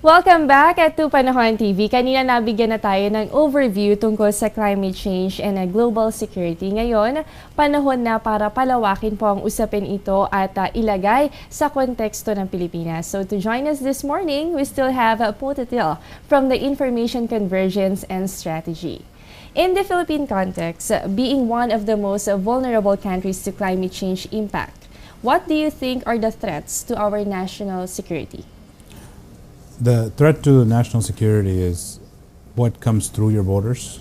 Welcome back at Panahon TV. Kanina nabigyan na tayo ng overview tungkol sa climate change and global security. Ngayon, panahon na para palawakin po ang usapin ito at ilagay sa konteksto ng Pilipinas. So to join us this morning, we still have Potatil from the Information Convergence and Strategy. In the Philippine context, being one of the most vulnerable countries to climate change impact, what do you think are the threats to our national security? The threat to national security is what comes through your borders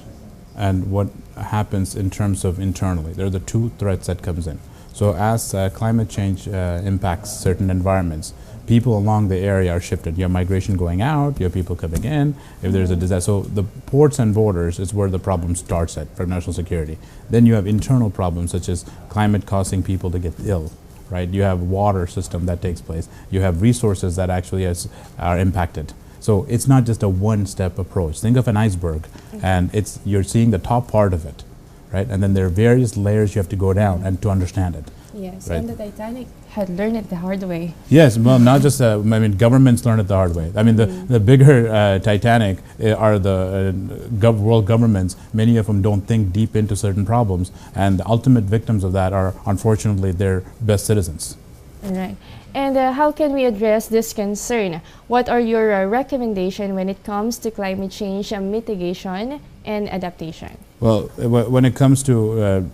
and what happens in terms of internally. They're the two threats that comes in. So as climate change impacts certain environments, people along the area are shifted. You have migration going out, you have people coming in. If there's a disaster, so the ports and borders is where the problem starts at for national security. Then you have internal problems such as climate causing people to get ill. Right? You have water system that takes place. You have resources that actually are impacted. So it's not just a one-step approach. Think of an iceberg, and you're seeing the top part of it, right? And then there are various layers you have to go down and to understand it. Yes, right? And the Titanic had learned it the hard way. Yes, well, not just, governments learn it the hard way. I mean, the bigger Titanic are the world governments. Many of them don't think deep into certain problems, and the ultimate victims of that are, unfortunately, their best citizens. All right. And how can we address this concern? What are your recommendations when it comes to climate change mitigation and adaptation? Well, when it comes to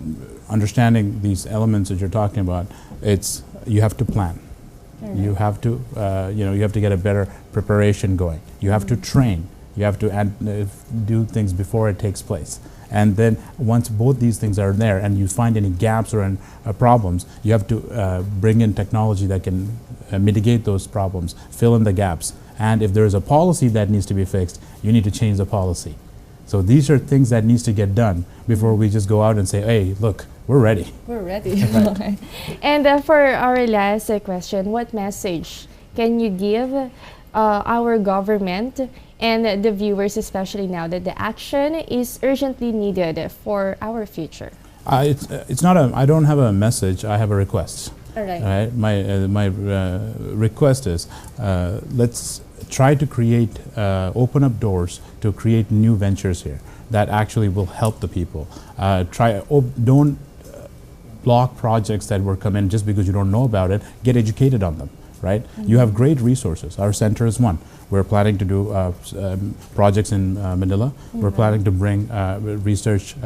understanding these elements that you're talking about, you have to plan. Right. You have to, you have to get a better preparation going. You have to train. You have to do things before it takes place. And then once both these things are there and you find any gaps or problems, you have to bring in technology that can mitigate those problems, fill in the gaps. And if there is a policy that needs to be fixed, you need to change the policy. So these are things that needs to get done before we just go out and say, hey, look, we're ready. We're ready. Right. And for our last question, what message can you give our government and the viewers, especially now that the action is urgently needed for our future? It's not I don't have a message, I have a request. All right. My request is let's try to create, open up doors to create new ventures here that actually will help the people. Don't block projects that will come in just because you don't know about it. Get educated on them, right? You have great resources. Our center is one. We're planning to do projects in Manila. We're planning to bring research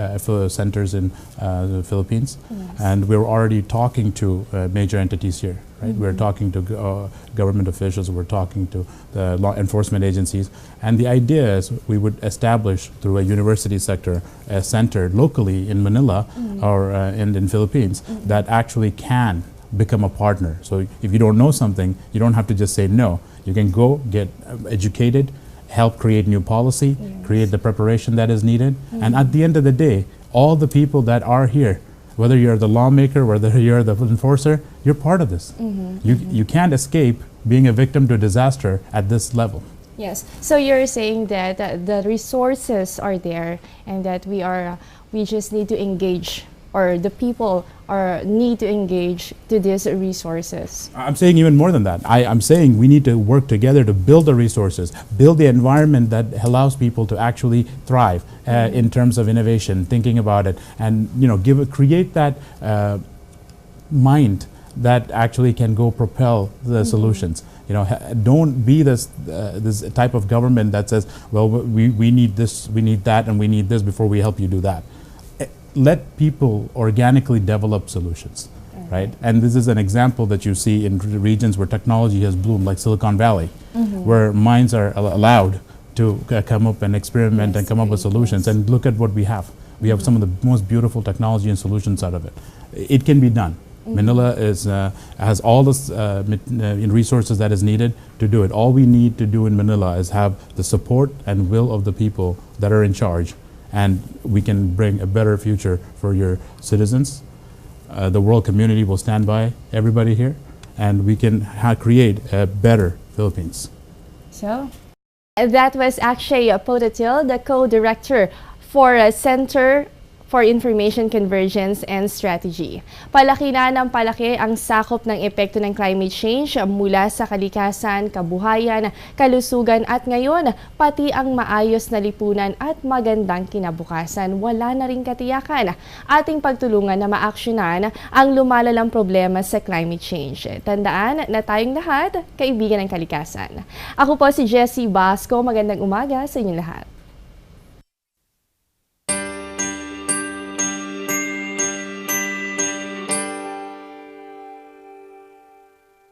centers in the Philippines. Yes. And we're already talking to major entities here, right? We're talking to government officials, we're talking to the law enforcement agencies. And the idea is we would establish through a university sector a center locally in Manila or in Philippines that actually can become a partner. So if you don't know something, you don't have to just say no. You can go get educated, help create new policy, create the preparation that is needed. And at the end of the day, all the people that are here, whether you're the lawmaker, whether you're the enforcer, you're part of this. You can't escape being a victim to disaster at this level. Yes. So you're saying that the resources are there and that we just need to engage, or the people need to engage to these resources? I'm saying even more than that. I'm saying we need to work together to build the resources, build the environment that allows people to actually thrive in terms of innovation, thinking about it, and create that mind that actually can go propel the solutions. Don't be this type of government that says, well, we need this, we need that, and we need this before we help you do that. Let people organically develop solutions, right? And this is an example that you see in regions where technology has bloomed, like Silicon Valley, where minds are allowed to come up and experiment and come up with solutions. And look at what we have. We have some of the most beautiful technology and solutions out of it. It can be done. Manila has all this resources that is needed to do it. All we need to do in Manila is have the support and will of the people that are in charge, and we can bring a better future for your citizens. The world community will stand by everybody here, and we can create a better Philippines. So, that was Akshay Potatil, the co-director for Center for Information Convergence and Strategy. Palaki na ng palaki ang sakop ng epekto ng climate change mula sa kalikasan, kabuhayan, kalusugan at ngayon pati ang maayos na lipunan at magandang kinabukasan. Wala na ring katiyakan. Ating pagtulungan na maaksyonan ang lumalalang problema sa climate change. Tandaan na tayong lahat, kaibigan ng kalikasan. Ako po si Jessie Basco. Magandang umaga sa inyong lahat.